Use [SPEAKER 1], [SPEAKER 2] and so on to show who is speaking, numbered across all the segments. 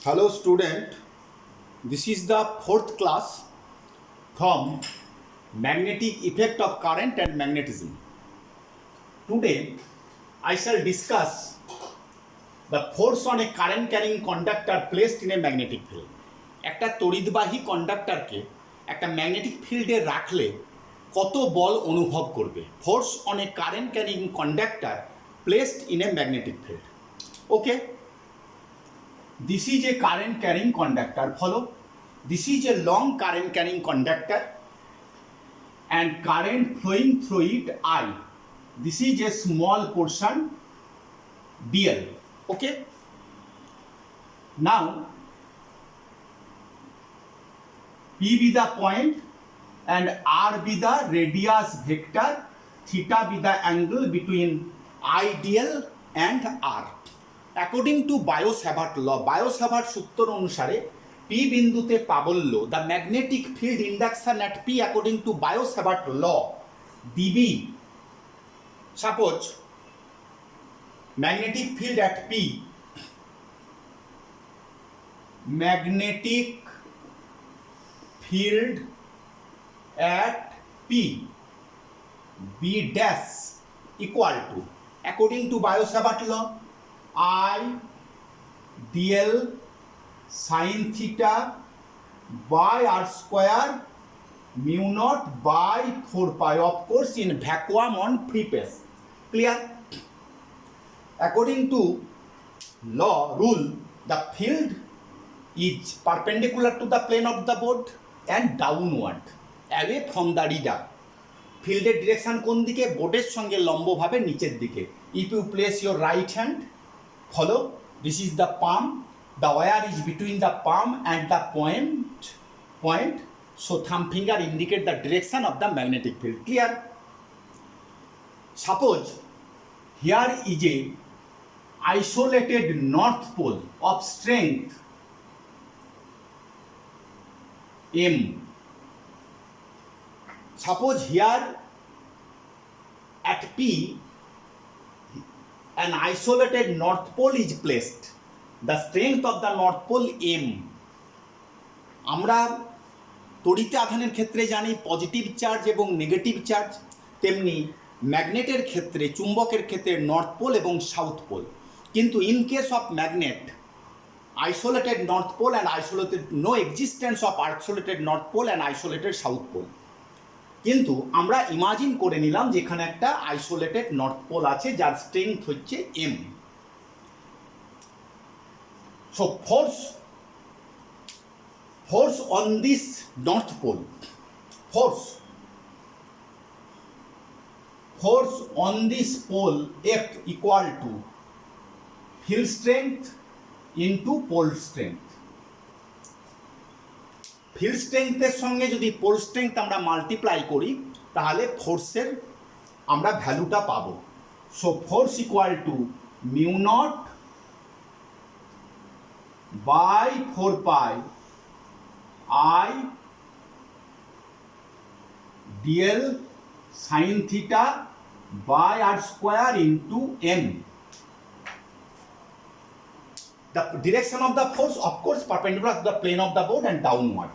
[SPEAKER 1] Hello student, this is the fourth class from magnetic effect of current and magnetism. Today I shall discuss the force on a current carrying conductor placed in a magnetic field. একটা তড়িৎবাহী কন্ডাক্টরকে একটা magnetic ফিল্ডে রাখলে কত বল অনুভব করবে। Force on a current carrying conductor placed in a magnetic field. Okay, this is a current carrying conductor. Follow, this is a long current carrying conductor and current flowing through it I. This is a small portion dl. Okay, now P be the point and R be the radius vector, theta be the angle between I dl and R. According to Biot Savart law, Biot Savart সূত্র অনুসারে P বিন্দুতে প্রাবল্য, the magnetic field induction at P according to Biot Savart law dB. Suppose magnetic field at P, magnetic field at P B dash equal to, according to Biot Savart law, I dl sin theta by r square mu naught by 4 pi, of course in vacuum on free space. Clear? According to law rule, the field is perpendicular to the plane of the board and downward away from the reader. ফিল্ডের direction কোন দিকে? বোর্ডের সঙ্গে লম্বভাবে নিচের দিকে। If you place your right hand, follow, this is the palm, the wire is between the palm and the point, so thumb finger indicate the direction of the magnetic field. Clear? Suppose here is a isolated north pole of strength M. Suppose here at P an isolated north pole is placed. The strength of the north pole M. আমরা তড়িৎ আধানের ক্ষেত্রে জানি positive charge এবং negative charge, তেমনি ম্যাগনেটের ক্ষেত্রে, চুম্বকের ক্ষেত্রে নর্থ পোল এবং সাউথ পোল। কিন্তু in case of magnet, isolated north pole and isolated, no existence of isolated north pole and isolated south pole. কিন্তু আমরা ইমাজিন করে নিলাম যেখানে একটা আইসোলেটেড নর্থ পোল আছে যার স্ট্রেংথ হচ্ছে M. So force on this north pole, force on this pole F equal to field strength into pole strength. ফিল্ড স্ট্রেংথের সঙ্গে যদি পোল স্ট্রেংথ আমরা মাল্টিপ্লাই করি তাহলে ফোর্সের আমরা ভ্যালুটা পাবো। So force equal to mu naught by 4 pi I D L sine theta by R square into M. The direction of the force, of course, perpendicular to the plane of the board and downward.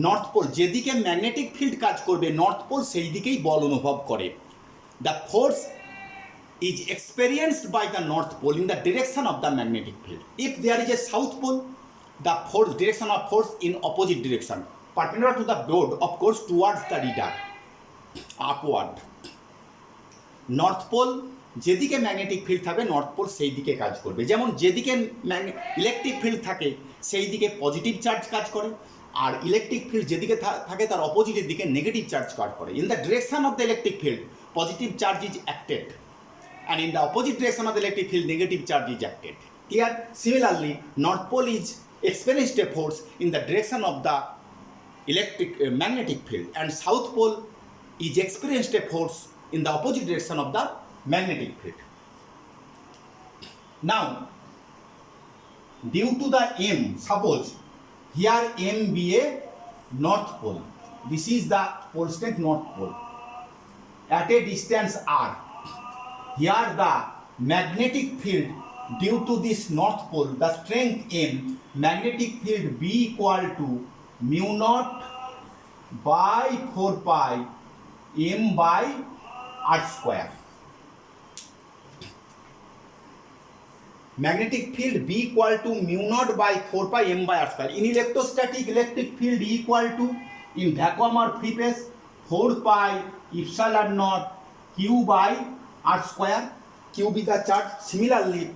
[SPEAKER 1] North pole, যেদিকে magnetic field কাজ করবে north pole সেই দিকেই বল অনুভব করে। The force is experienced by the north pole in the direction of the magnetic field. If there is a south pole, the force direction of force in opposite direction, perpendicular to the board, of course, towards the reader, upward. North pole, যেদিকে magnetic field থাকবে north pole সেই দিকে কাজ করবে। যেমন যেদিকে electric field থাকে সেই দিকে পজিটিভ চার্জ কাজ করে, আর ইলেকট্রিক ফিল্ড যেদিকে থাকে তার অপোজিটের দিকে নেগেটিভ চার্জ কাজ করে। In the direction of the electric field positive charge is acted and in the opposite direction of the electric field negative charge is acted. Clear? Similarly north pole is experienced a force in the direction of the magnetic field, and south pole is experienced a force in the opposite direction of the magnetic field. Now, due to the M, suppose here M be a north pole, this is the pole strength north pole, at a distance R, here the magnetic field due to this north pole, the strength M, magnetic field B equal to mu naught by 4 pi M by R square. Magnetic field B equal to mu naught by 4 pi M by R square. In electrostatic, electric field E equal to, in vacuum or free space, 4 pi epsilon naught Q by R square. Q be the charge. Similarly,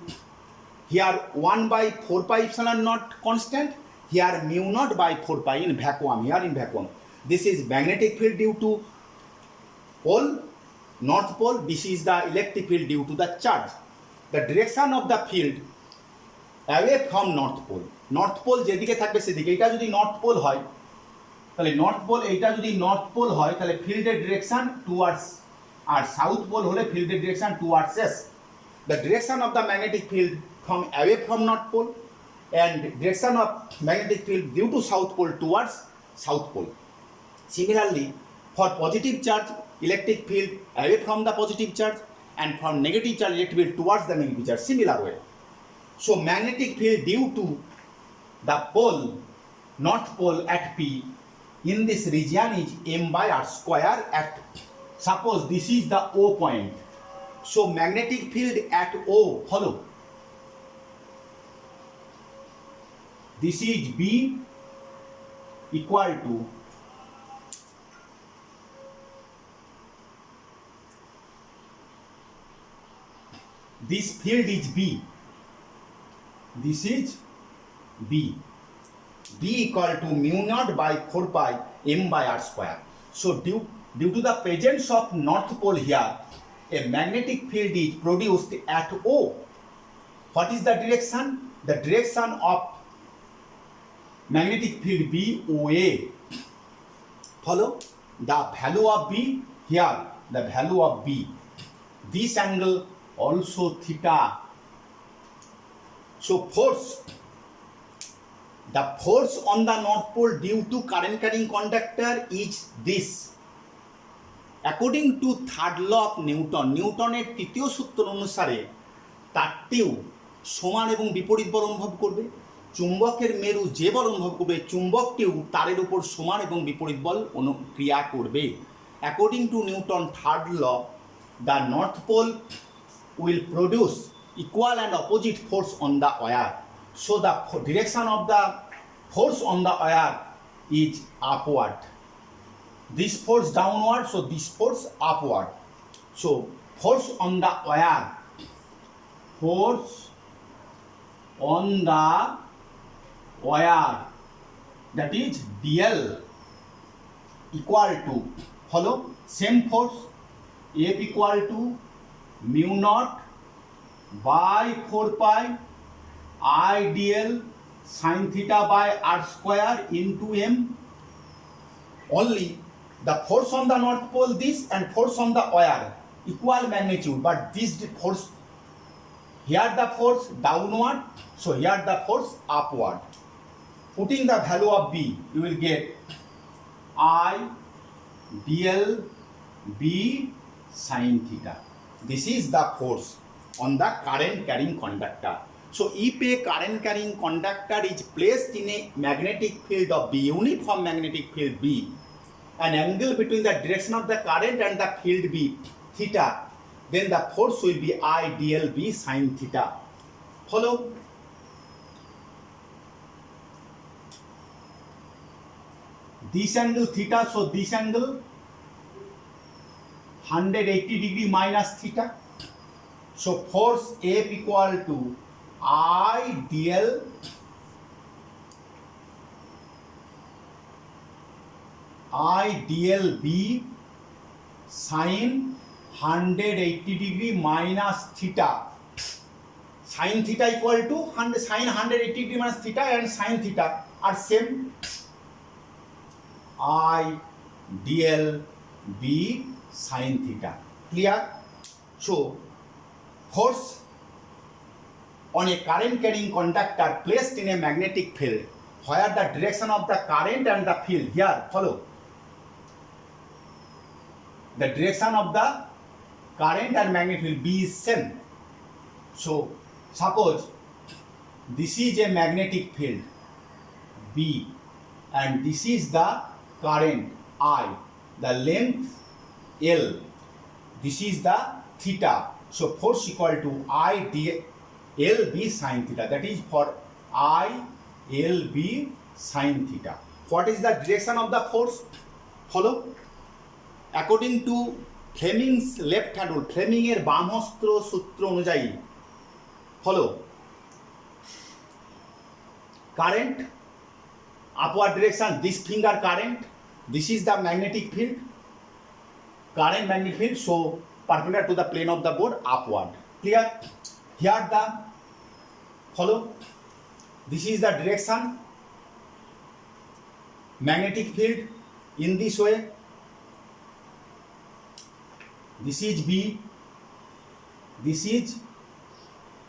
[SPEAKER 1] here 1 by 4 pi epsilon naught constant, here mu naught by 4 pi in vacuum, here in vacuum. This is magnetic field due to pole, north pole. This is the electric field due to the charge. The direction of the field away from north pole. North pole যেদিকে থাকবে সেদিকে, এটা যদি north pole হয় তাহলে north pole, এইটা যদি north pole হয় তাহলে ফিল্ডের ডিরেকশন টুয়ার্ডস, আর সাউথ পোল হলে ফিল্ডের direction towards S. The direction of the magnetic field from away from north pole and direction of magnetic field due to south pole towards south pole. Similarly, for positive charge, electric field away from the positive charge, and from negative charge, electric field towards the negative charge. Similar way. So magnetic field due to the pole, north pole at P in this region is M by R square at, suppose this is the O point. So magnetic field at O, follow. This is B equal to this field is B. This is B. B equal to mu naught by 4 pi M by R square. So due to the presence of north pole here, a magnetic field is produced at O. What is the direction? The direction of magnetic field B, OA. Follow? The value of B here, the value of B. This angle also theta. So force, the force on the north pole due to current carrying conductor is this. According to third law of Newton, নিউটনের তৃতীয় সূত্র অনুসারে তারটিও সমান এবং বিপরীত বল অনুভব করবে। চুম্বকের মেরু যে বল অনুভব করবে, চুম্বকটিও তারের উপর সমান এবং বিপরীত বল ক্রিয়া করবে। According to Newton third law, the north pole will produce equal and opposite force on the wire. So the direction of the force on the wire is upward. This force downward, so this force upward. So force on the wire, force on the wire, that is DL equal to, follow, same force, F equal to mu naught by 4 pi I dl sin theta by R square into M. Only the force on the north pole this and force on the wire equal magnitude, but this force, here the force downward, so here the force upward. Putting the value of B, you will get I dl B sin theta. This is the force on the current carrying conductor. So if a current carrying conductor is placed in a magnetic field of B, uniform magnetic field B, an angle between the direction of the current and the field B, theta, then the force will be I dl B sin theta. Follow? This angle theta, so this angle 180 degree minus theta. So force F equal to I dl B sin 180 degree minus theta. Sin theta equal to sin 180 degree minus theta and sin theta are same. I dl B sin theta. Clear? So force on a current carrying conductor placed in a magnetic field where the direction of the current and the field, here follow, the direction of the current and magnetic field B is same. So Suppose this is a magnetic field B and this is the current I, the length L, this is the theta. So force equal to I d L B sin theta, that is for I L B sin theta. What is the direction of the force? Follow. According to Fleming's left hand rule, Fleming এর বামহস্ত সূত্র অনুযায়ী, follow, current upward direction, this finger current, this is the magnetic field, current magnetic field, so perpendicular to the plane of the board, upward. Clear? Here the, follow, this is the direction, magnetic field in this way, this is B, this is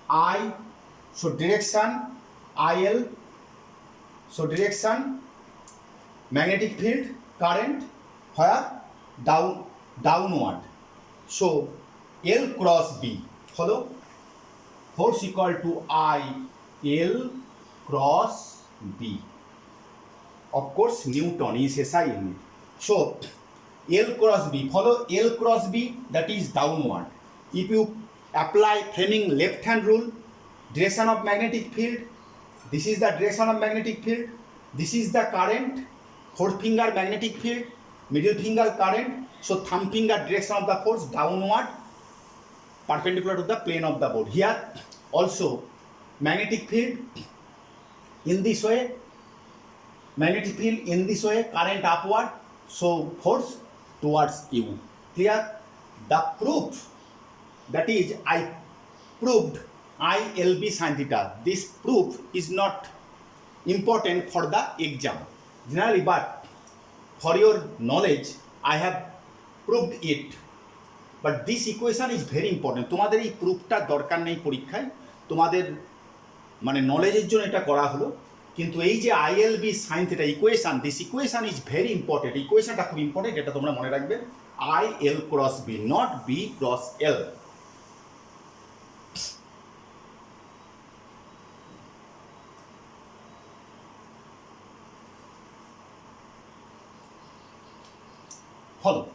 [SPEAKER 1] I, so direction IL, so direction magnetic field current where downward, so L cross B, follow, force equal to I L cross B, of course Newton is SI unit. So L cross B, follow, L cross B, that is downward. If you apply Fleming left hand rule, direction of magnetic field, this is the direction of magnetic field, this is the current, fourth finger magnetic field, middle finger current, so thumb finger direction of the force downward perpendicular to the plane of the board. Here also magnetic field in this way, magnetic field in this way, current upward, so force towards you. Clear? The proof, that is I proved ILB sin theta. This proof is not important for the exam generally, but for your knowledge I have proved it. But this equation is very important. তোমাদের এই প্রুফটা দরকার নেই পরীক্ষায়, তোমাদের মানে নলেজের জন্য এটা করা হলো, কিন্তু এই যে ILB sin theta equation, this equation is very important. ইকুয়েশনটা খুব ইম্পর্টেন্ট, এটা তোমরা মনে রাখবে, IL cross B, not B cross L। follow.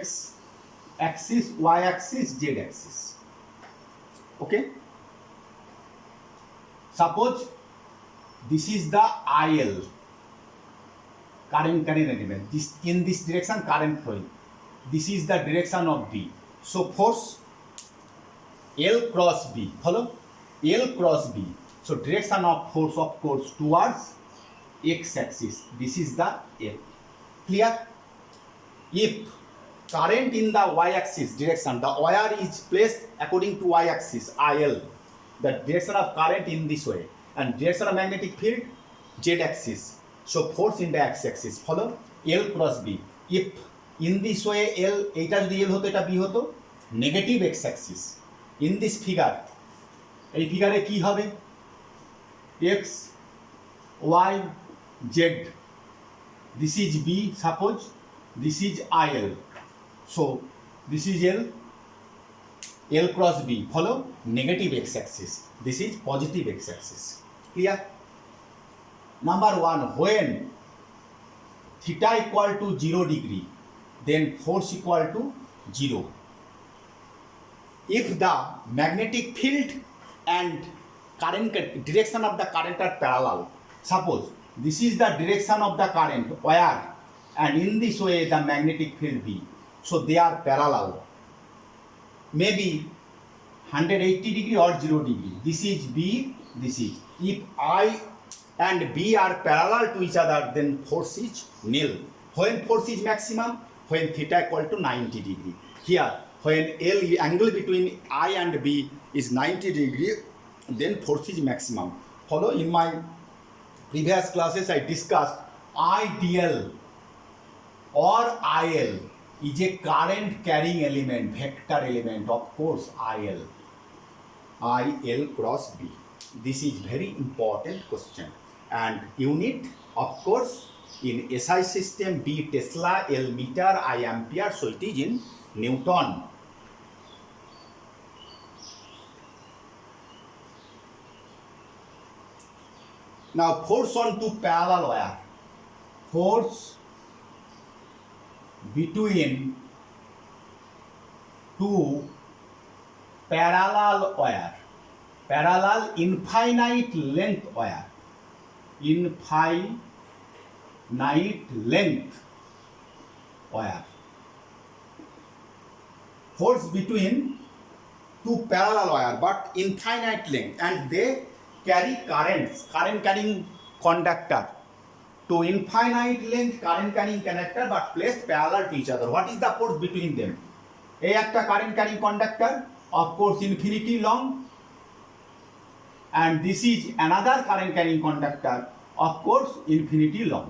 [SPEAKER 1] X axis, Y axis, Z axis. Okay. Suppose this is the IL, current element. This in this direction current flowing. This is the direction of B. So force L cross B. Follow. L cross B. So direction of force, of course, towards X axis. This is the L. Clear? If current in the Y axis direction, the wire is placed according to Y axis, IL, the direction of current in this way, and direction of magnetic field, Z axis. So force in the X axis. Follow. L cross B. If in this way L, এটা যদি L হতো, এটা B হতো, negative X axis. In this figure, এই ফিগারে কি হবে? X, Y, Z. This is B, suppose. This is IL. So this is L, L cross B. Follow. Negative X axis. This is positive X axis. Clear? Number 1, when theta equal to 0 degree, then force equal to 0. If the magnetic field and current direction of the current are parallel, suppose this is the direction of the current wire, and in this way the magnetic field B, so they are parallel, maybe 180 degree or 0 degree. This is B, this is. If I and B are parallel to each other, then force is nil. When force is maximum, when theta equal to 90 degree. Here, when L angle between I and B is 90 degree, then force is maximum. Follow. In my previous classes I discussed IDL or IL is a current carrying element, vector element, of course IL cross B. This is very important question, and unit, of course, In SI system, D Tesla, L meter, I ampere, so it is in Newton. Now force on two parallel wire. Force between two parallel wire. Parallel infinite length wire. Infinite length wire. Force between two parallel wire but infinite length, and they carry currents, current carrying conductor to infinite length current carrying conductor but placed parallel to each other. What is the force between them? এই একটা current carrying conductor of course infinity long, and this is another current carrying conductor of course infinity long.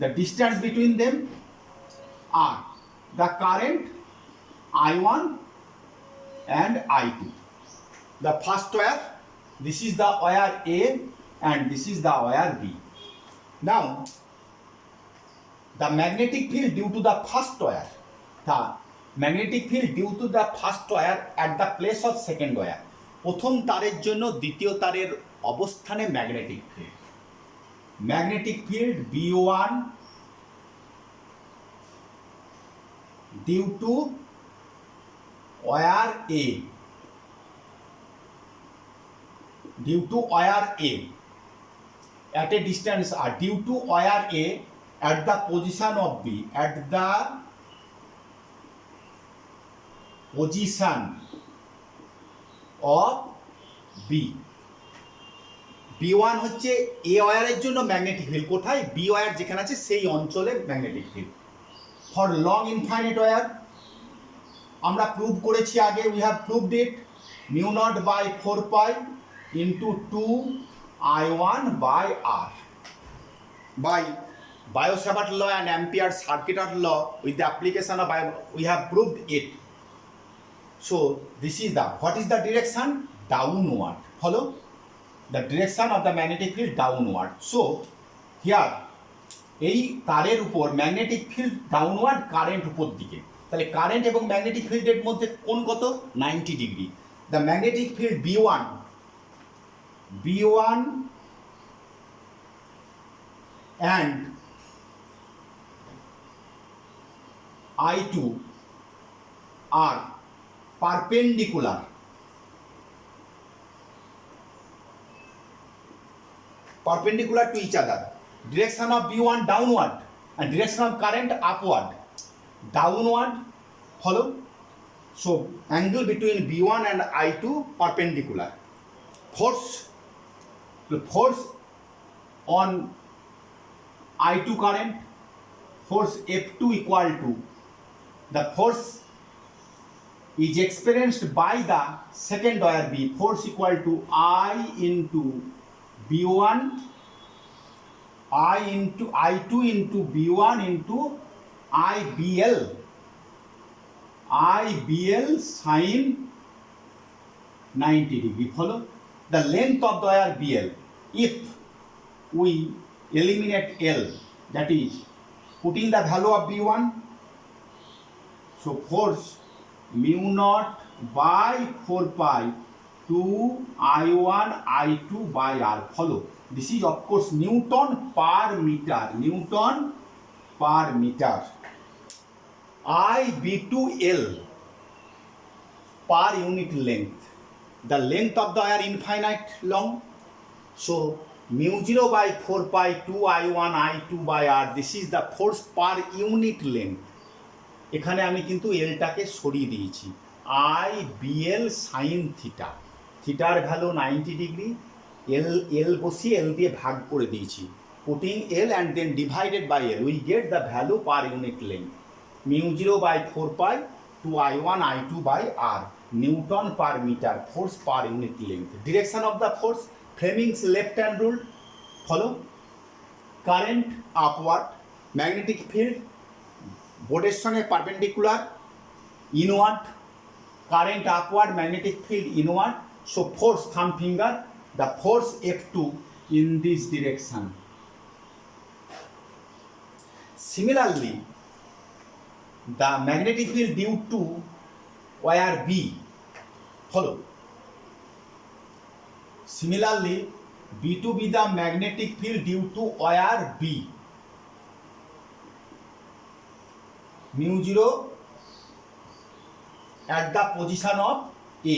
[SPEAKER 1] The distance between them are the current I1 and I2. The first wire, this is the wire A and this is the wire B. Now the magnetic field due to the first wire, the magnetic field due to the first wire at the place of second wire. প্রথম তারের জন্য দ্বিতীয় তারের অবস্থানে magnetic field, magnetic field B1 due to wire A, due to wire A at a distance R, due to wire A at the position of B, at the position of B. B1 হচ্ছে A ওয়্যারের জন্য magnetic field, কোথায়? B wire যেখানে আছে সেই অঞ্চলে magnetic field. For long infinite wire আমরা prove করেছি আগে, we have proved it, mu naught by 4 pi into 2 I1 by R by Biot-Savart law and Ampere's circuit law. With the application of we have proved it. So this is the, what is the direction? Downward. Follow? The direction of the magnetic field downward. So here এই তারের উপর magnetic field downward, current উপর দিকে, তাহলে current এবং magnetic ফিল্ডের মধ্যে কোণ কত? 90 degree. The magnetic field B1 and I2 are perpendicular to each other. Direction of B1 downward and direction of current upward, downward. Follow? So angle between B1 and I2 perpendicular. Force on I2 current, force F2 equal to, the force is experienced by the second wire B, force equal to I into B1, I into I2 into B1 into IBL sin 90 degree. Follow? The length of the wire BL, if we eliminate L, that is putting the value of B1, so force mu naught by 4 pi 2 I1 I2 by R. Follow? This is of course Newton per meter. Newton per meter. I B2L per unit length. The length of the wire infinite long. So mu 0 by 4 pi 2 I1 I2 by R. This is the force per unit length. এখানে আমি কিন্তু এলটাকে সরিয়ে দিয়েছি। I BL sin থিটা, থিটার value 90 degree, L বসিয়ে L দিয়ে ভাগ করে দিয়েছি, putting L and then divided by L, we get the value per unit length, mu 0 by 4 pi 2 I1 I2 by R, newton per metre, force per unit length. Direction of the force, Fleming's left hand rule. Follow? Current upward, magnetic field বোর্ডের সঙ্গে perpendicular, inward, current upward, magnetic field inward. So force, thumb finger, the force F2 in this direction, similarly the magnetic field due to wire B, follow. Similarly, B to be the magnetic field due to wire B, mu 0 at the position of A.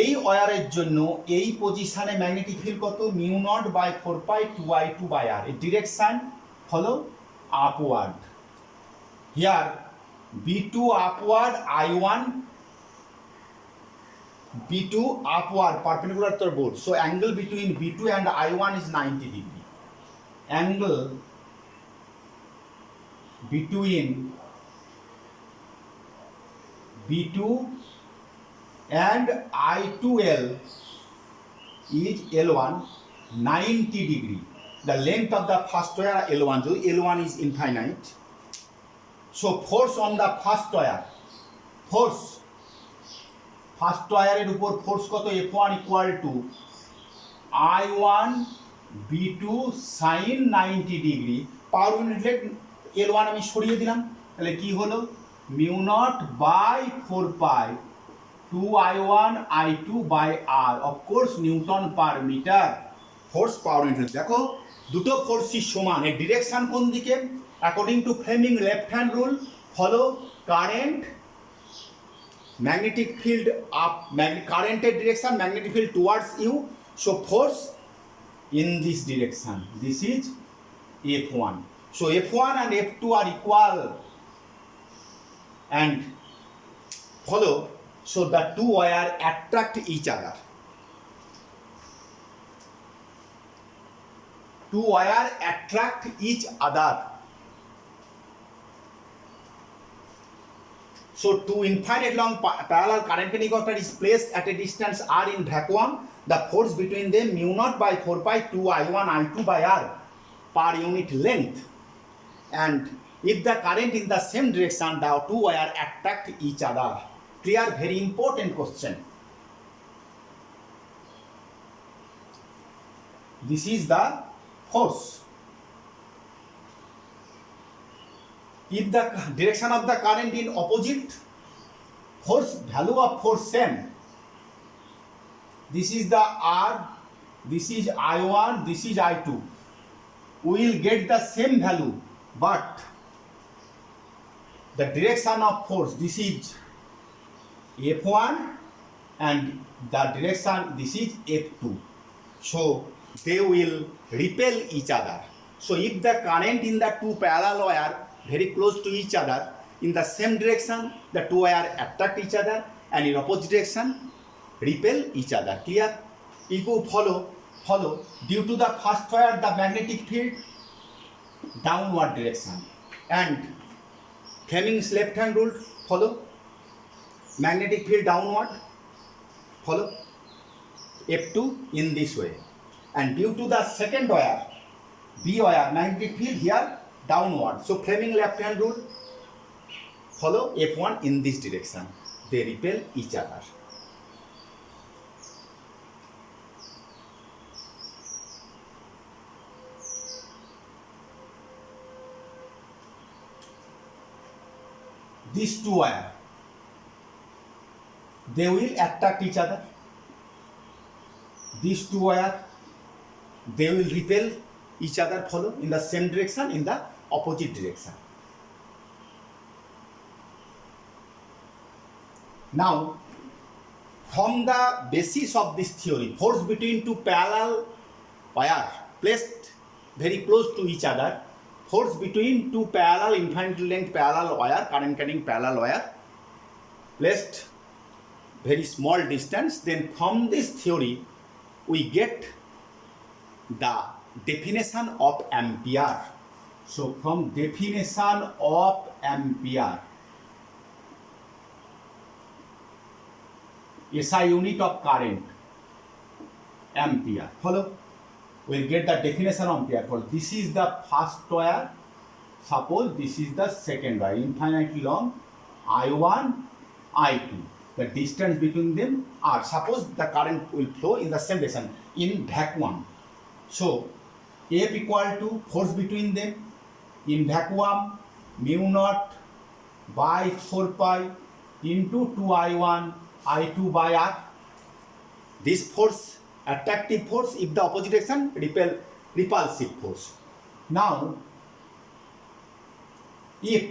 [SPEAKER 1] এই ওয়ারের জন্য এই পজিশনে magnetic field কত, mu naught by 4 pi 2I2 by R, এর direction follow upward. Here B2 upward, I1 B2 upward perpendicular to the board. So angle between B2 and I1 is 90 degree. Angle between B2 and I2L is L1, 90 degree. The length of the first wire L1, so L1 is infinite. So force on the first wire, force first ওয়ারের উপর force কত, F1 equal to I1 B2 sine 90 degree. Power unit L1 আমি সরিয়ে দিলাম, তাহলে কি হলো, mu naught by 4 pi 2I1 I2 by R, of course newton per metre. Force power unit, দেখো দুটো ফোর্সই সমান, এর ডিরেকশন কোন দিকে, according to Fleming left hand rule, follow current magnetic field up, current direction, magnetic field towards you, so force in this direction, this is F1. So F1 and F2 are equal and follow, so the two wire attract each other. Two wire attract each other. So two infinite long parallel current connector is placed at a distance R in vacuum. The force between them mu naught by 4 pi 2I1 I2 by R per unit length. And if the current in the same direction, the two wire attract each other. Clear? Very important question. This is the force. If the direction of the current in opposite, force value of force same. This is the R, this is I1, this is I2. We will get the same value, but the direction of force, this is F1 and the direction, this is F2. So they will repel each other. So if the current in the two parallel wire very close to each other in the same direction, the two wire attract each other, and in opposite direction repel each other. Clear? If you follow due to the first wire the magnetic field downward direction, and Fleming's left hand rule, follow magnetic field downward, follow F2 in this way, and due to the second wire B wire magnetic field here downward. So Fleming left hand rule, follow F1 in this direction. They repel each other. These two wire, they will attract each other. These two wire, they will repel each other, follow in the same direction, in the opposite direction. Now from the basis of this theory, force between two parallel wire placed very close to each other, force between two parallel infinite length parallel wire, current carrying parallel wire placed very small distance, then from this theory we get the definition of ampere. So from definition of ampere, SI unit of current, ampere. Follow? We'll get the definition of ampere. For this is the first wire. Suppose this is the second wire, infinitely long, I1, I2. The distance between them are, suppose the current will flow in the same direction in vacuum. So F equal to force between them in vacuum mu naught by 4 pi into 2I1 I2 by R. This force, attractive force, if the opposite direction, repulsive force. Now, if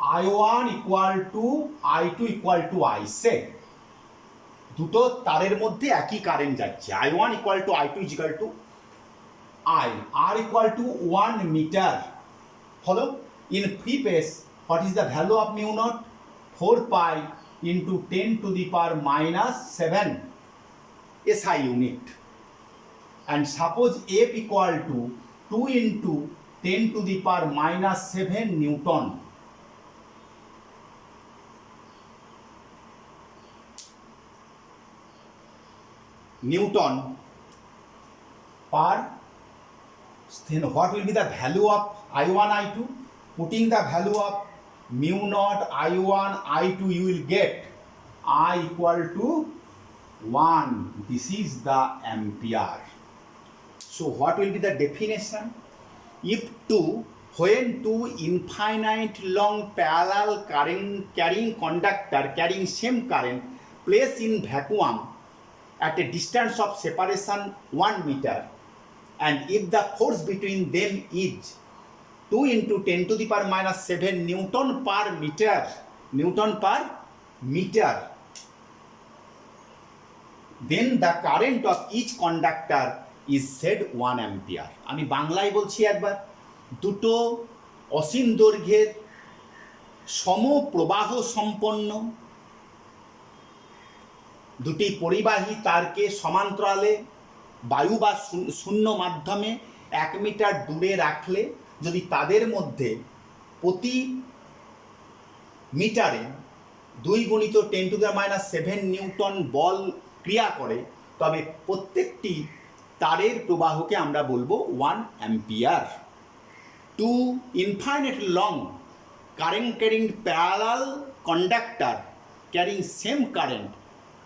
[SPEAKER 1] I1 equal to I2 equal to I, say দুটো তারের মধ্যে একই current যাচ্ছে, I1 equal to I2 is equal to I, R equal to 1 meter. Follow? In free space, what is the value of mu naught? 4 pi into 10 to the power minus 7 SI unit. And suppose F equal to 2 into 10 to the power minus 7 Newton. Newton per, then what will be the value of I1, I2? Putting the value of mu naught I1, I2, you will get I equal to 1. This is the ampere. So what will be the definition? If when two infinite long parallel current carrying conductor carrying same current placed in vacuum at a distance of separation 1 meter, and if the force between them is 2 into 10 to the power minus 7 Newton per meter, then the current of each conductor is said 1 ampere. আমি বাংলায় বলছি একবার, দুটো অসীম দৈর্ঘ্যের সমপ্রবাহ সম্পন্ন দুটি পরিবাহী তারকে সমান্তরালে বায়ু বা শূন্য মাধ্যমে 1 মিটার দূরে রাখলে যদি তাদের মধ্যে প্রতি মিটারে 2 গুণিত 10 to the minus 7 নিউটন বল ক্রিয়া করে, তবে প্রত্যেকটি তারের প্রবাহকে আমরা বলবো 1 ampere. Two infinite long current carrying parallel conductor carrying same current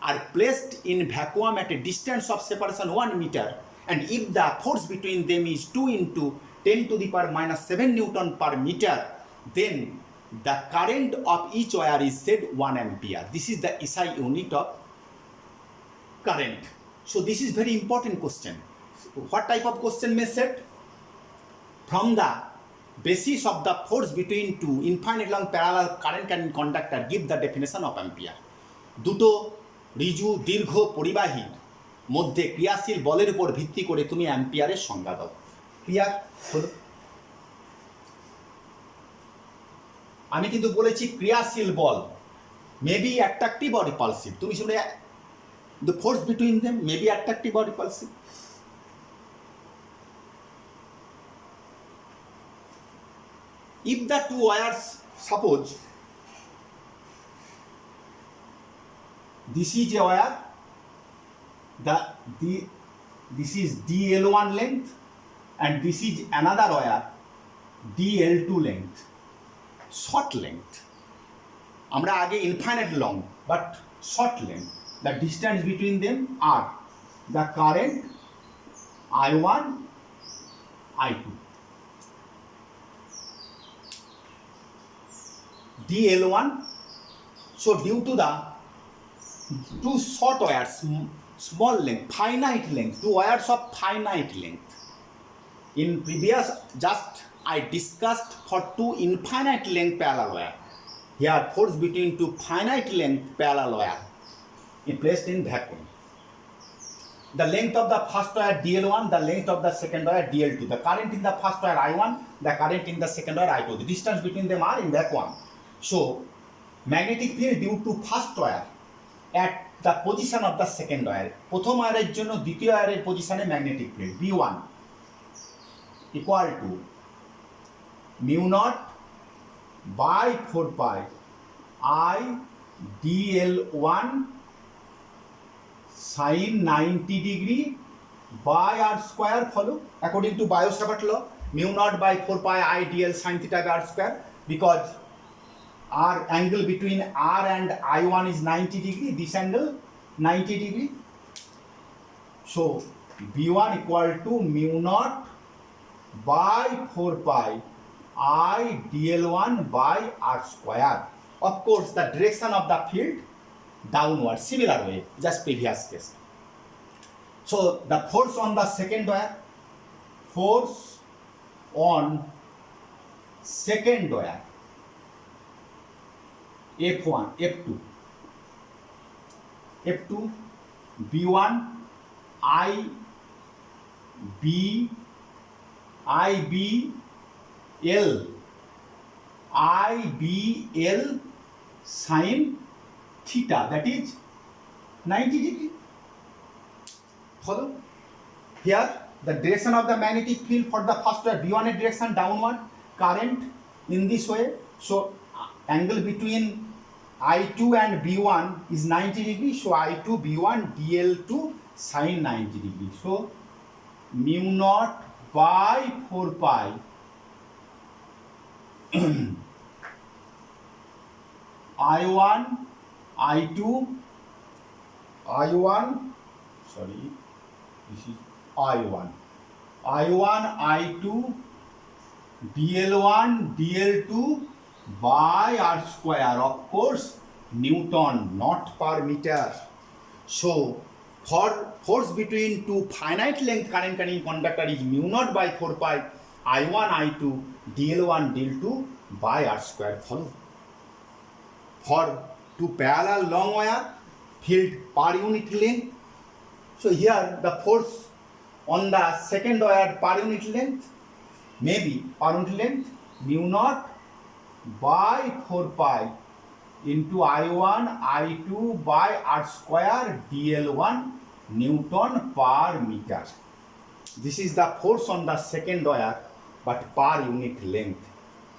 [SPEAKER 1] are placed in vacuum at a distance of separation 1 meter, and if the force between them is 2 into 10 to the power minus 7 Newton per meter, then the current of each wire is said 1 ampere. This is the SI unit of current. So this is very important question. What type of question may set? From the basis of the force between two infinite long parallel current carrying conductor, give the definition of ampere. দুটো ঋজু দীর্ঘ পরিবাহীর মধ্যে ক্রিয়াশীল বলের উপর ভিত্তি করে তুমি অ্যাম্পিয়ারের সংজ্ঞা দাও। ক্লিয়ার হলো? আমি কিন্তু বলেছি ক্রিয়াশীল বল may be attractive or repulsive. তুমি শুনে the force between them may be attractive or repulsive. If the two wires, suppose this is a wire, this is DL1 length, and this is another wire DL2 length, short length. আমরা আগে infinite long but short length. The distance between them are the current I1, I2. DL1. So due to the two short wires, small length, finite length, two wires of finite length. In previous, just I discussed for two infinite length parallel wire. Here force between two finite length parallel wire is placed in vacuum. The length of the first wire DL1, the length of the second wire DL2. The current in the first wire I1, the current in the second wire I2. The distance between them are in vacuum. So magnetic field due to first wire at the position of the second wire, প্রথম ওয়্যারের জন্য দ্বিতীয় ওয়্যারের পজিশনে magnetic field V1 equal to mu naught by 4 pi I DL1 sin 90 degree by R square. Follow? According to Biot-Savart law, mu naught by 4 pi I DL sin theta by R square, because R angle between R and I1 is 90 degree, this angle 90 degree. So B1 equal to mu naught by 4 pi I dl1 by r square. Of course, the direction of the field downward, similar way, just previous case. So the force on the second wire, force on second wire, F1, F2, F2, B1, IBL sin theta, that is 90 degree. Follow? Here the direction of the magnetic field for the first wire, B1 direction downward, current in this way. So angle between I2 and B1 is 90 degree. So I2 B1 dl2 sin 90 degree. So mu naught by 4 pi I1 I2 dl1 dl2 by r square, of course Newton, not per meter. So for force between two finite length current carrying conductor is mu naught by 4 pi I1 I2 dl1 dl2 by r square. Follow? For two parallel long wire, field per unit length. So here the force on the second wire per unit length, maybe per unit length mu naught by 4 pi into I1 I2 by r square dl1 Newton per meter. This is the force on the second wire, but per unit length.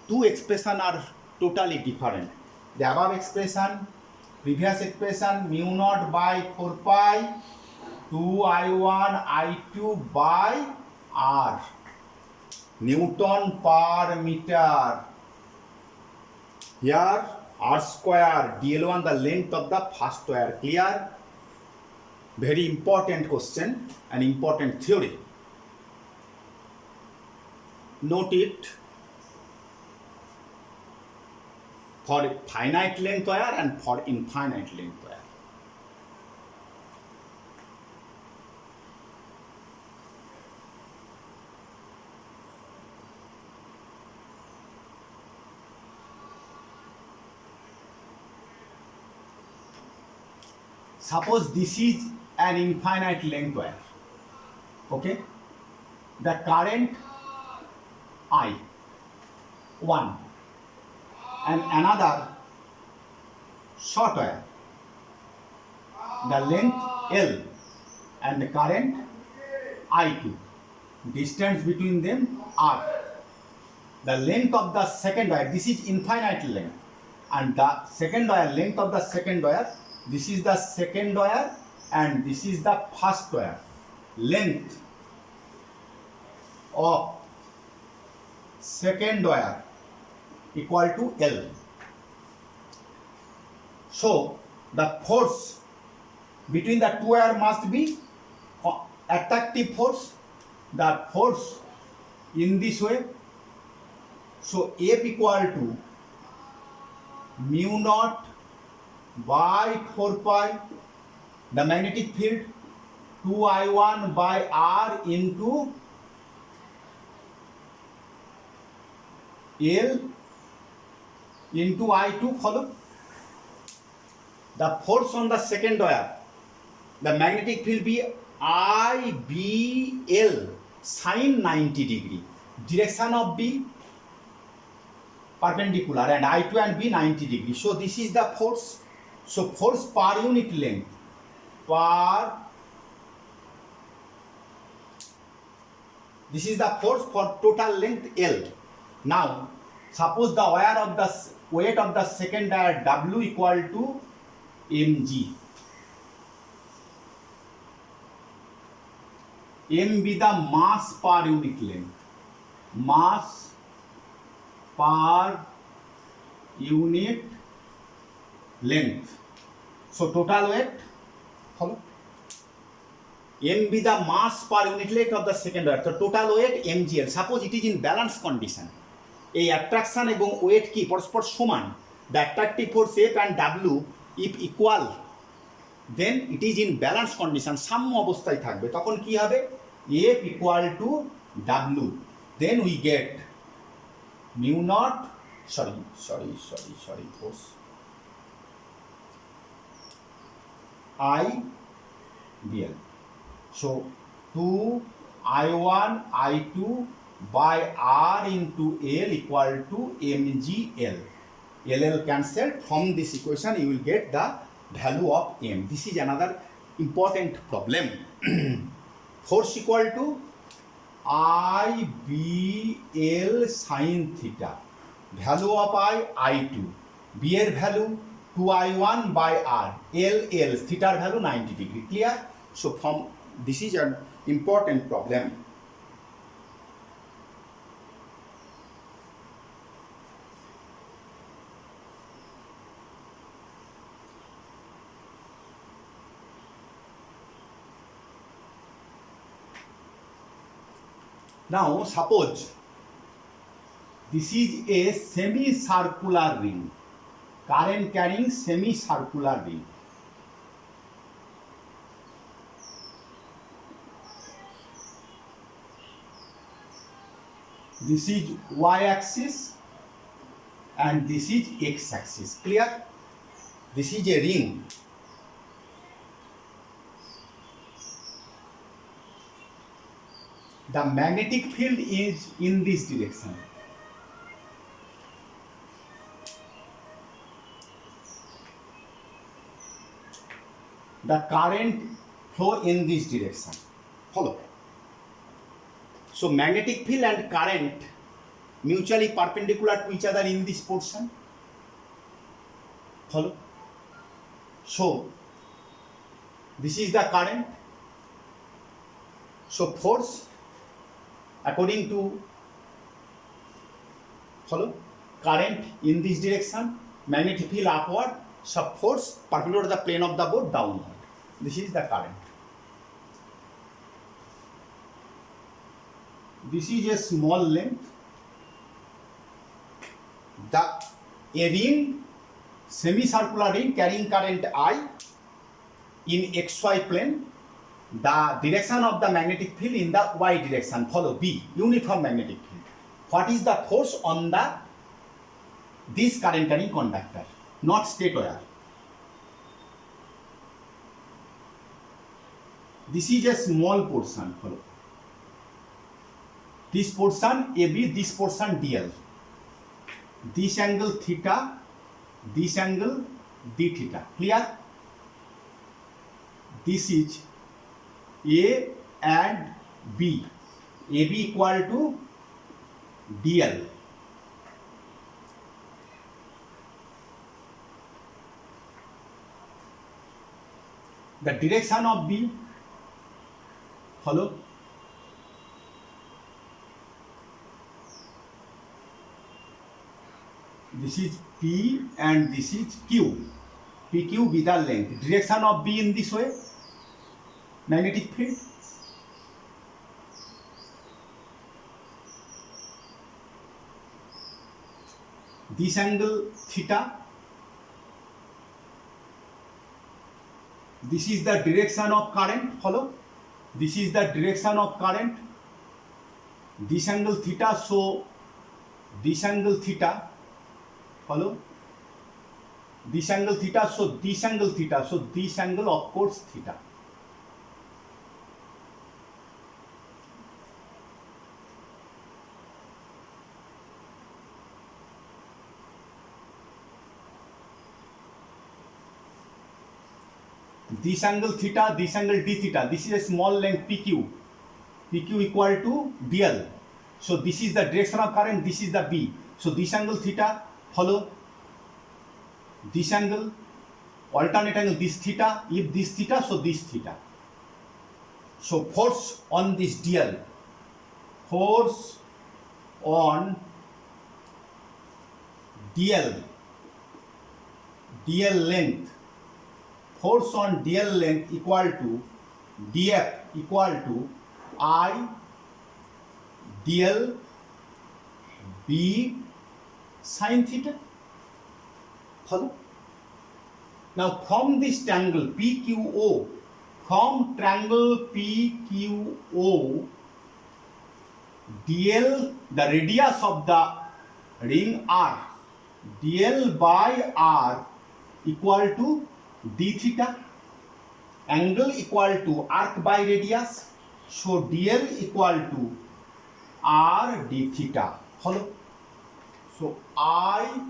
[SPEAKER 1] Two expressions are totally different. The above expression, previous expression, mu naught by 4 pi 2I1 I2 by r Newton per meter. Here r square dl1 the length of the first wire. Clear? Very important question and important theory. Note it. For finite length wire and for infinite length wire. Suppose this is an infinite length wire. Okay? The current I1 and another short wire, the length L and the current I2, distance between them R. The length of the second wire, this is infinite length, and the second wire, length of the second wire, this is the second wire and this is the first wire. Length of second wire equal to L. So the force between the two wire must be attractive force, the force in this way. So F equal to mu naught by 4 pi, the magnetic field 2I1 by R into L into I2. Follow? The force on the second wire, the magnetic field be IBL sin 90 degree. Direction of B perpendicular and I2 and B 90 degree. So this is the force. So force per unit length, this is the force for total length L. Now suppose the weight of the second wire W equal to mg. M be the mass per unit length. Mass per unit length. So total weight, follow? m be the mass per unit length of the second wire, so total weight mgl. Suppose it is in balance condition, এই attraction এবং weight কি পরস্পর সমান, the attractive force F and W if equal, then it is in balance condition, সাম্য অবস্থায় থাকবে, তখন কি হবে, F equal to W, then we get mu naught force I D L, so 2I1 I2 by R into L equal to mgl. LL cancelled. From this equation you will get the value of m. This is another important problem. Force equal to IBL sin theta. Value of I2. B এর value 2I1 by R. LL theta value 90 degree. Clear? So from this is an important problem. Now suppose this is a semi-circular ring, current carrying semi-circular ring. This is y-axis and this is x-axis. Clear? This is a ring. The magnetic field is in this direction. The current flow in this direction. Follow. So magnetic field and current mutually perpendicular to each other in this portion. Follow. So this is the current. So force according to, follow, current in this direction, magnetic field upward, so force perpendicular to the plane of the board downward. This is the current. This is a small length. A ring, semicircular ring carrying current I in xy plane. The direction of the magnetic field in the y direction. Follow B, uniform magnetic field. What is the force on this current carrying conductor? Not straight wire. This is a small portion. Follow. This portion AB, this portion DL. This angle theta, this angle d theta. Clear? This is A and B. AB equal to DL. The direction of B, follow. This is P and this is Q. PQ be the length. Direction of B in this way, magnetic field. This angle theta. This is the direction of current. Follow. This is the direction of current. This angle theta. So this angle theta. Follow. This angle theta. So this angle theta. So this angle of course theta. This angle theta, this angle d theta. This is a small length PQ. PQ equal to DL. So this is the direction of current, this is the B. So this angle theta, follow. This angle, alternate angle, this theta. If this theta, so this theta. So force on this DL. Force on DL. DL length. Force on DL length equal to df equal to I dl b sin theta. Follow? Now from this triangle PQO, from triangle PQO, dl, the radius of the ring R, dl by R equal to d theta, angle equal to arc by radius, so dl equal to r d theta. Follow? So I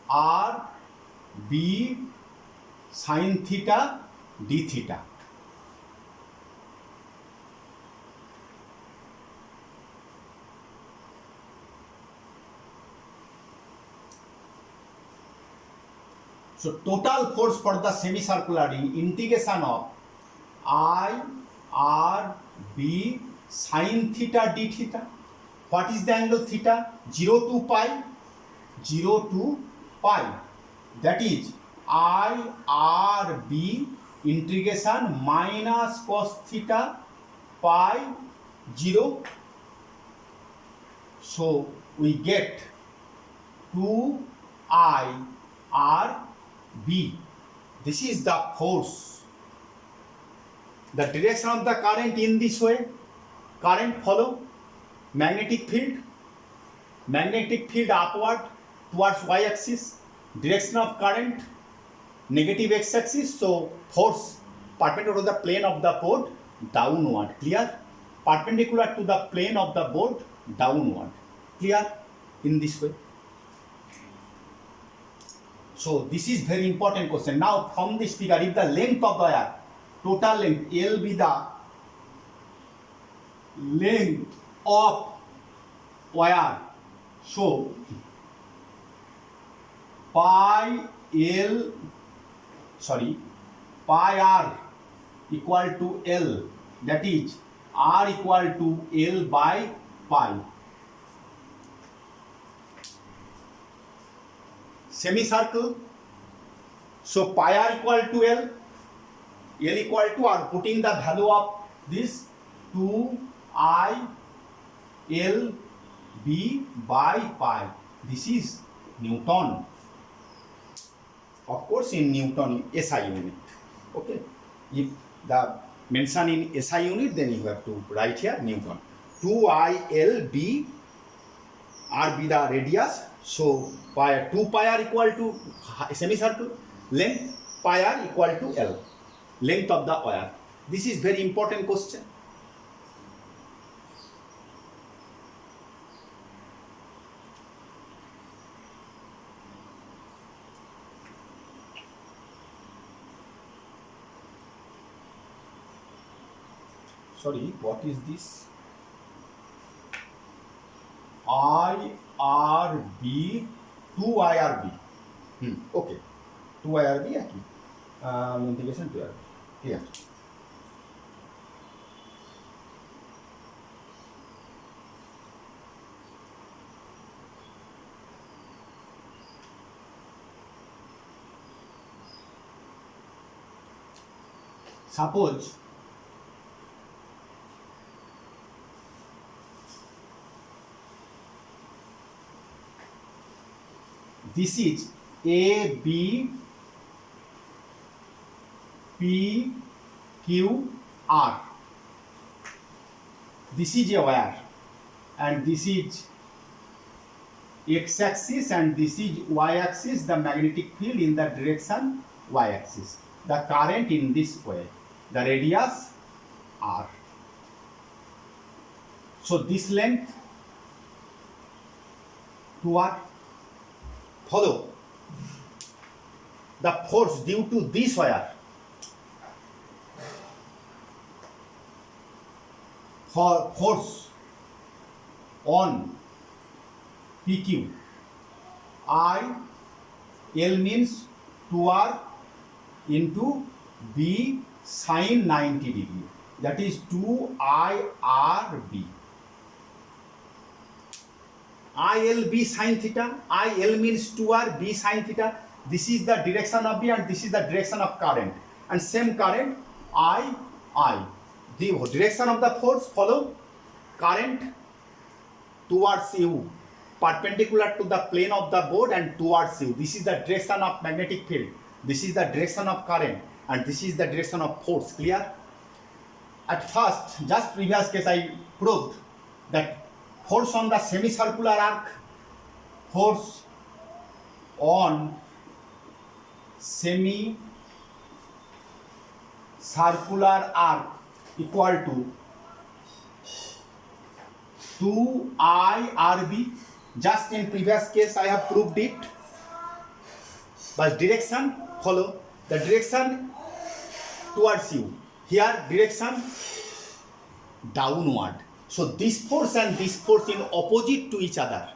[SPEAKER 1] r b sin theta d theta. So total force for the semicircular ring, integration of I r b sin theta d theta. What is the angle theta? 0 to pi. 0 to pi. That is I r b integration minus cos theta pi 0. So we get 2I r b. This is the force. The direction of the current in this way. Current follow magnetic field. Magnetic field upward towards y-axis. Direction of current negative x-axis. So force perpendicular to the plane of the board downward. Clear? Perpendicular to the plane of the board downward. Clear? In this way. So this is very important question. Now from this figure, if the length of the wire, total length L be the length of wire, so pi r equal to L, that is r equal to L by pi. Semicircle, so pi r equal to L, L equal to R, putting the value of this 2I L b by pi. This is Newton. Of course in Newton SI unit. Okay, if the mention in SI unit, then you have to write here Newton. 2I L b, R be the radius, so 2 pi r equal to semicircle, length pi r equal to L, length of the wire. This is very important question. Sorry, what is this? IRB 2IRB. Okay, 2IRB একই integration 2IRB. Here. Suppose this is A, B, P, Q, R. This is a wire, and this is x-axis, and this is y-axis, the magnetic field in the direction y-axis. The current in this way, the radius R. So this length 2R. Follow the force due to this wire for force on PQ. I L means 2R into B sin 90 degree, that is 2IRB. ILB sin theta, IL means 2R, B sin theta. This is the direction of B and this is the direction of current, and same current I. The direction of the force follow current towards you, perpendicular to the plane of the board and towards you. This is the direction of magnetic field. This is the direction of current, and this is the direction of force. Clear? At first, just previous case, I proved that force on the semicircular arc, force on semicircular arc equal to 2IRB. Just in previous case I have proved it. But direction follow the direction towards you. Here direction downward. So this force and this force in opposite to each other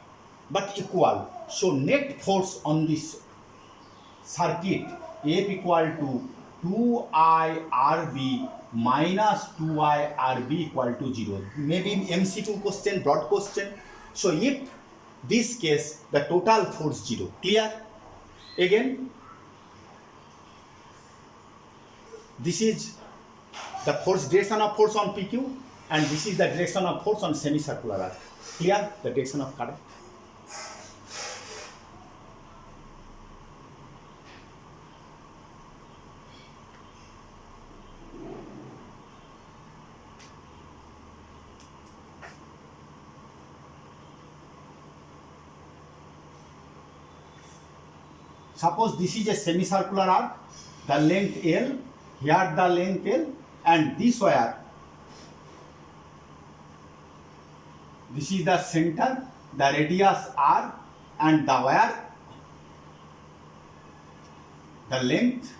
[SPEAKER 1] but equal. So net force on this circuit F equal to 2IRB minus 2IRB equal to 0. Maybe MCQ question, broad question. So if this case the total force 0. Clear? Again, this is the force, direction of force on PQ, and this is the direction of force on semicircular arc. Clear? The direction of current. Suppose this is a semicircular arc, the length L, here the length L, and this wire, this is the center, the radius R, and the wire, the length,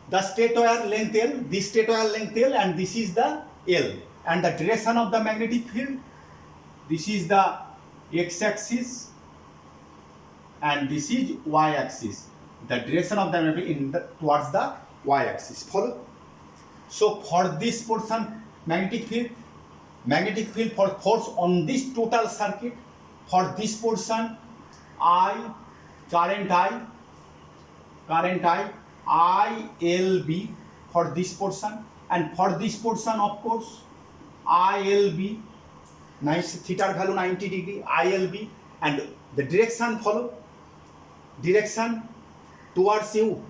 [SPEAKER 1] the straight wire length L, this straight wire length L, and this is the L, and the direction of the magnetic field, this is the x-axis, and this is y-axis. The direction of the magnetic in the towards the y-axis. Follow? So for this portion, magnetic field for force on this total circuit, for this portion, current I, ILB for this portion, and for this portion of course, ILB, nice theta value 90 degree, ILB, and the direction follow. Direction towards you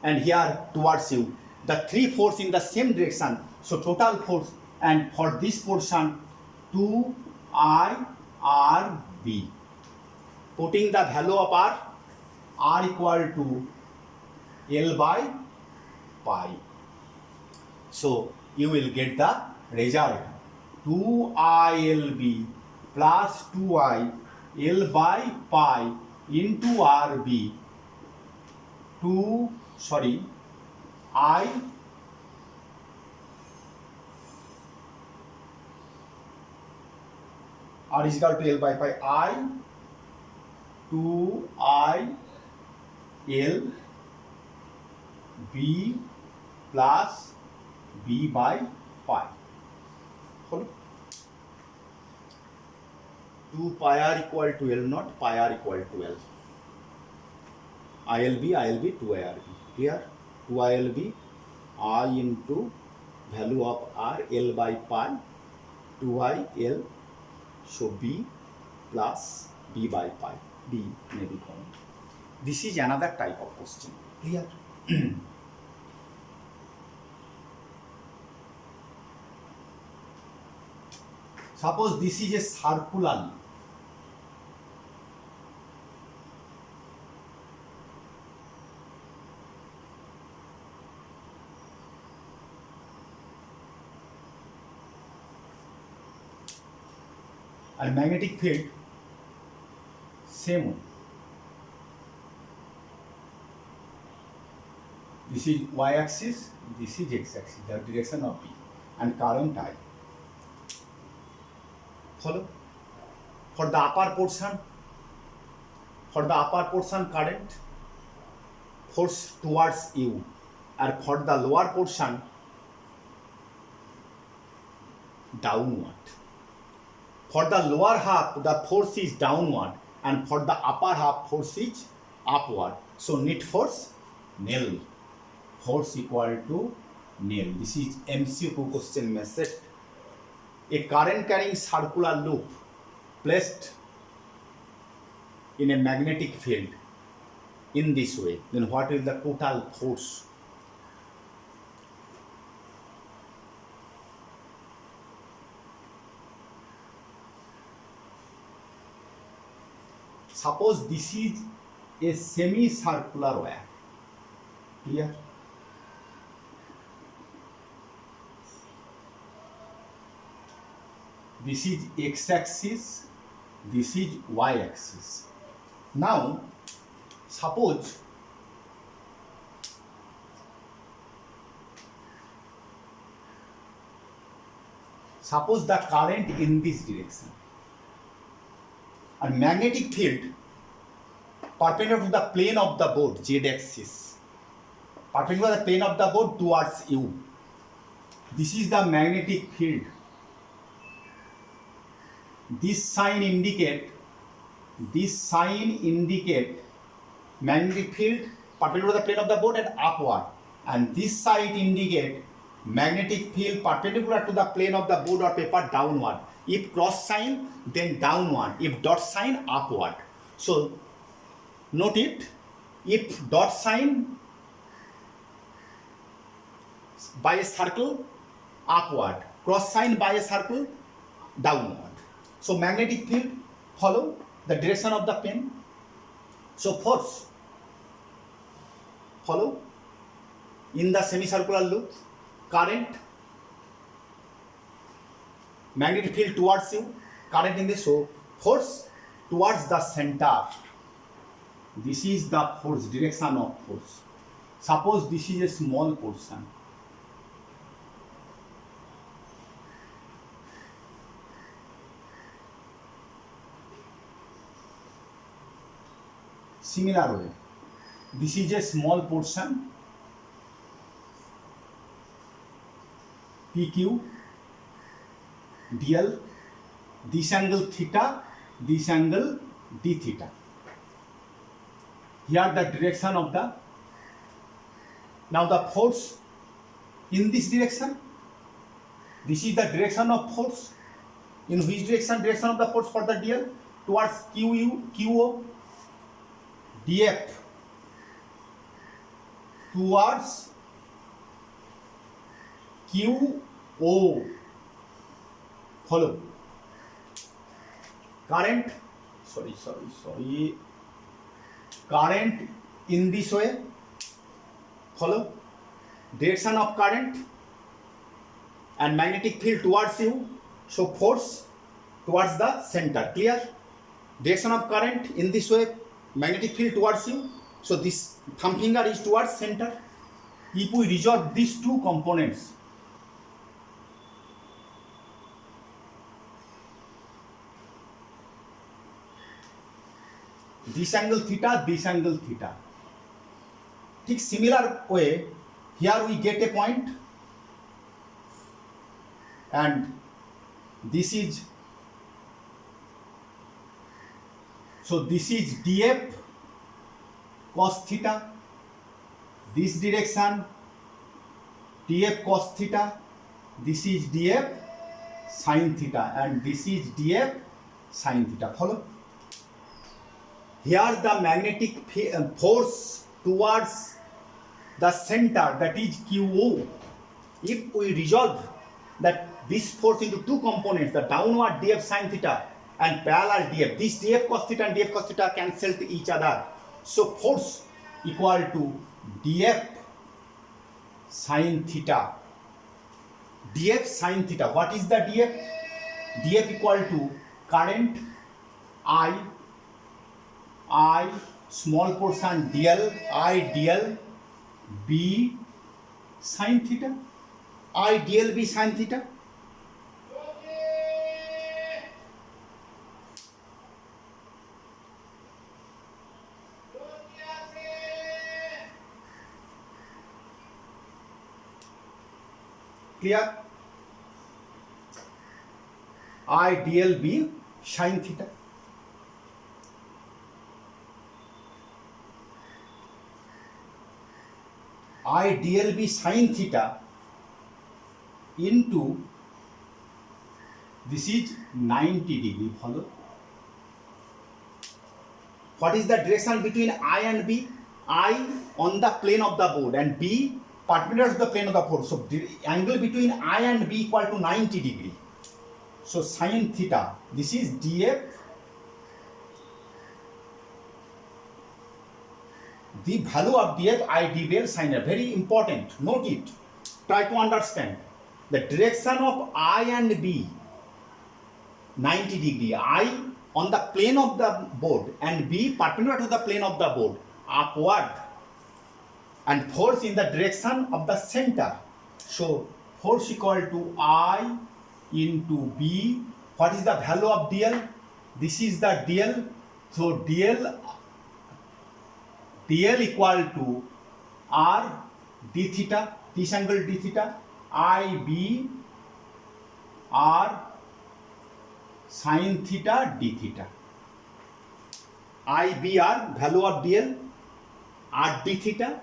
[SPEAKER 1] and here towards you. The three force in the same direction. So total force, and for this portion 2IRB. Putting the value of R equal to L by pi. So you will get the result 2ILB plus 2I L by pi into RB I R is equal to L by pi I 2I L B plus B by pi. Follow? 2 pi r equal to L naught, pi r equal to L. ILB, 2 IRB. Here, 2 ILB, I into value of R, L by pi, 2I L, so B plus B by pi. B may be common. This is another type of question. Clear? Suppose this is a circular. And magnetic field same one. This is y-axis, this is x-axis, the direction of B, and current I. Follow? For the upper portion current force towards you, and for the lower portion downward. For the lower half, the force is downward, and for the upper half, force is upward. So net force nil. Force equal to nail. This is MCQ question message. A current carrying circular loop placed in a magnetic field in this way, then what is the total force? Suppose this is a semicircular wire. Clear? This is x-axis, this is y-axis. Now, suppose the current in this direction and magnetic field perpendicular to the plane of the board, z-axis, perpendicular to the plane of the board towards you. This is the magnetic field. This sign indicate magnetic field perpendicular to the plane of the board and upward, and this side indicate magnetic field perpendicular to the plane of the board or paper downward. If cross sign, then downward. If dot sign, upward. So note it. If dot sign by a circle, upward. Cross sign by a circle, downward. So magnetic field follow the direction of the pen. So force follow in the semicircular loop. Current, magnetic field towards you, current in this, so force towards the center. This is the force, direction of force. Suppose this is a small portion. Similar way, this is a small portion PQ, DL, this angle theta, this angle d theta. Here the direction of the, now the force in this direction, this is the direction of force. In which direction? Direction of the force for the DL towards QO, DF towards QO. Follow. Current, current in this way. Follow. Direction of current and magnetic field towards you. So force towards the center. Clear? Direction of current in this way, magnetic field towards you. So this thumb finger is towards center. If we resolve these two components, this angle theta, this angle theta. ठीक similar way, here we get a point, and this is, so this is df cos theta, this direction df cos theta, this is df sin theta, and this is df sin theta. Follow? Here the magnetic force towards the center, that is QO. If we resolve that this force into two components, the downward df sin theta and parallel df, this df cos theta and df cos theta cancel to each other. So force equal to df sin theta. df sin theta. What is the df? df equal to current I small portion dl, I dl b sin theta, I dl b sin theta. Clear? I dl b sin theta. I dl b sin theta into this is 90 degree. Follow. What is the direction between I and B? I on the plane of the board and B perpendicular to the plane of the board. So angle between I and B equal to 90 degree. So sin theta, this is df. The value of df I dBl sin f. Very important. Note it. Try to understand. The direction of I and B 90 degree. I on the plane of the board and B perpendicular to the plane of the board upward, and force in the direction of the center. So force equal to I into B. What is the value of dl? This is the dl. So dl equal to R d theta, this angle d theta, I B R sin theta d theta. I B R value of dl, R d theta,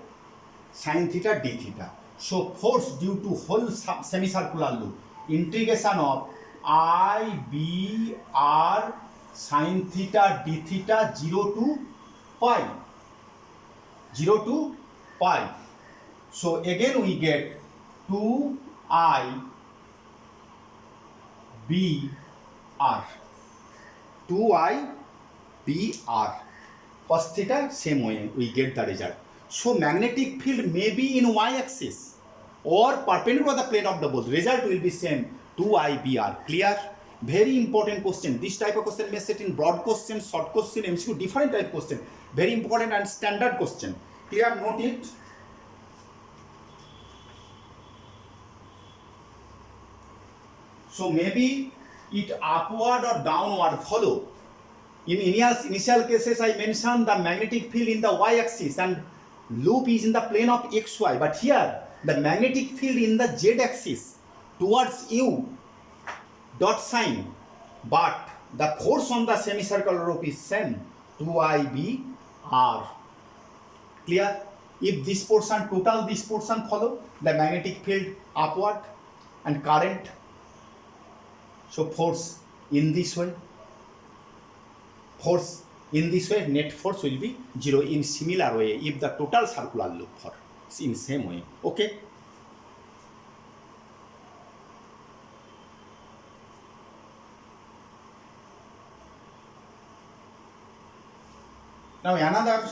[SPEAKER 1] sin theta d theta. So force due to whole semicircular loop, integration of I B R sin theta d theta 0 to pi. 0 to pi. So again we get 2I B R. 2I B R. Cos theta, same way we get the result. So magnetic field may be in y-axis or perpendicular to the plane of the board. Result will be same, 2I B R. Clear? Very important question. This type of question may set in broad question, short question, MCQ, different type question. Very important and standard question. Clear? Note it. So maybe it upward or downward follow. In initial cases I mentioned the magnetic field in the y-axis and loop is in the plane of xy. But here the magnetic field in the z-axis towards u dot sign. But the force on the semicircular loop is same, 2I B R. Clear? If this portion, total this portion follow, the magnetic field upward and current. So force in this way. Force in this way, net force will be 0 in similar way if the total circular loop for in same way. Okay. Now another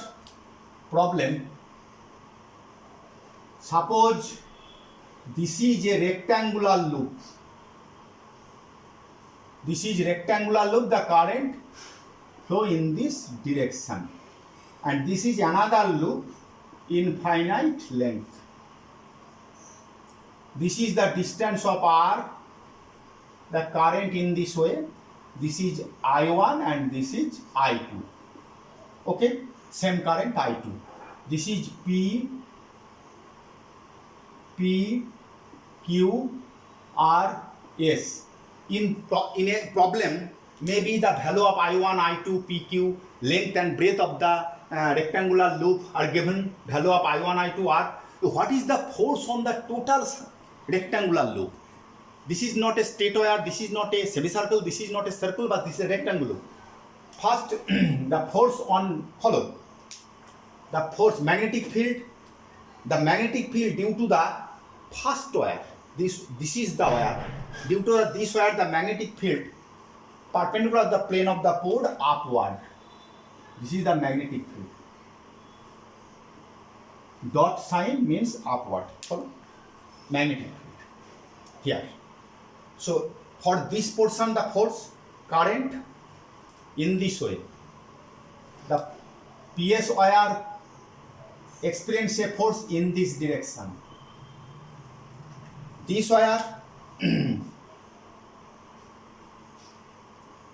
[SPEAKER 1] problem. Suppose this is a rectangular loop. This is rectangular loop, the current flow in this direction. And this is another loop, infinite length. This is the distance of R, the current in this way. This is I1 and this is I2. Okay, same current I2. This is P, Q, R, S. In a problem, maybe the value of I1, I2, PQ, length and breadth of the rectangular loop are given, value of I1, I2 are. So what is the force on the total rectangular loop? This is not a straight wire, this is not a semicircle, this is not a circle, but this is a rectangular loop. First, the force on, follow, the force magnetic field, the magnetic field due to the first wire, this is the wire, due to this wire the magnetic field perpendicular to the plane of the board upward. This is the magnetic field. Dot sign means upward. Follow? Magnetic field here. So for this portion the force current in this way. The PS wire experience a force in this direction. This wire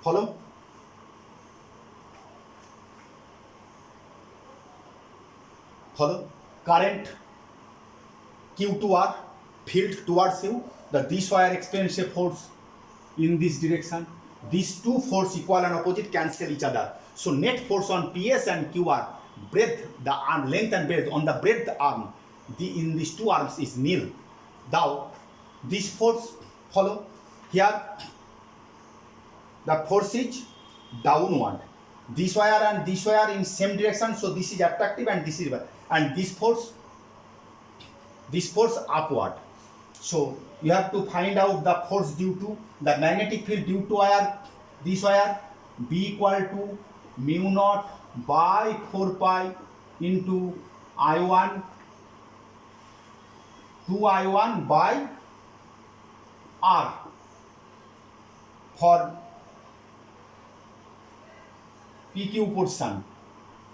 [SPEAKER 1] follow? Follow? Current Q to R, field towards you. This wire experience a force in this direction. These two forces equal and opposite cancel each other. So net force on PS and QR, breadth, the arm, length and breadth on the breadth arm, in these two arms is nil. Now, this force follow here, the force is downward, this wire and this wire in same direction, so this is attractive and this is, and this force upward. So you have to find out the force due to the magnetic field due to wire, this wire, B equal to mu naught by 4 pi into I1 2I1 by R for PQ portion,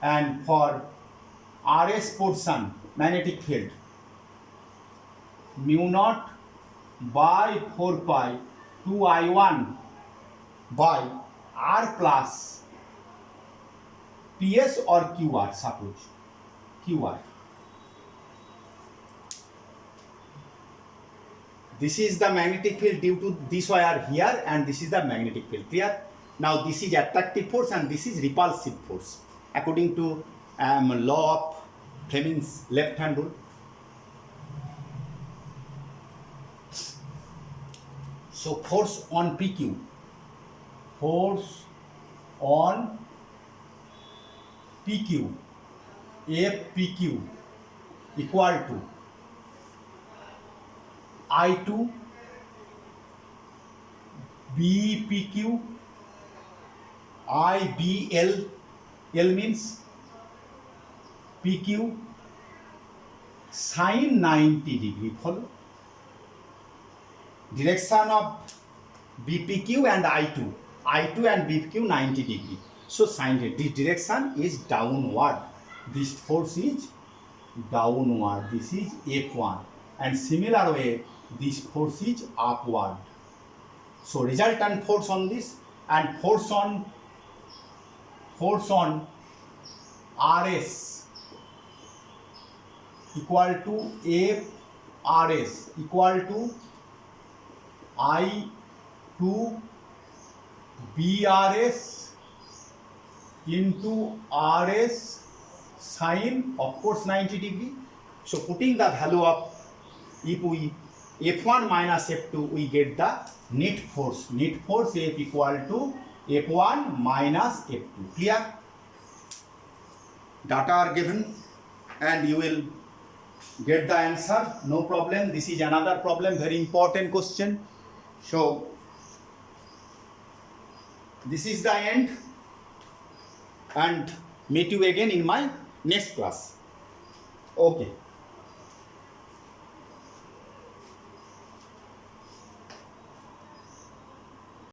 [SPEAKER 1] and for RS portion magnetic field mu naught by 4 pi 2I1 by R plus PS or QR, suppose QR. This is the magnetic field due to this wire here, and this is the magnetic field. Clear? Now this is attractive force and this is repulsive force according to law of Fleming's left hand rule. So force on PQ, force on PQ, FPQ equal to I2 BPQ IBL, L means PQ sin 90 degree. Follow direction of BPQ and I2 and BPQ 90 degree. So sin, this direction is downward, this force is downward, this is F1, and similar way this force is upward. So resultant force on this and force on RS equal to FRS equal to I2 BRS into RS sine, of course, 90 degree. So putting the value of, if we F1 minus F2, we get the net force. Net force F equal to F1 minus F2. Clear? Data are given and you will get the answer. No problem. This is another problem, very important question. So this is the end, and meet you again in my next class. Okay.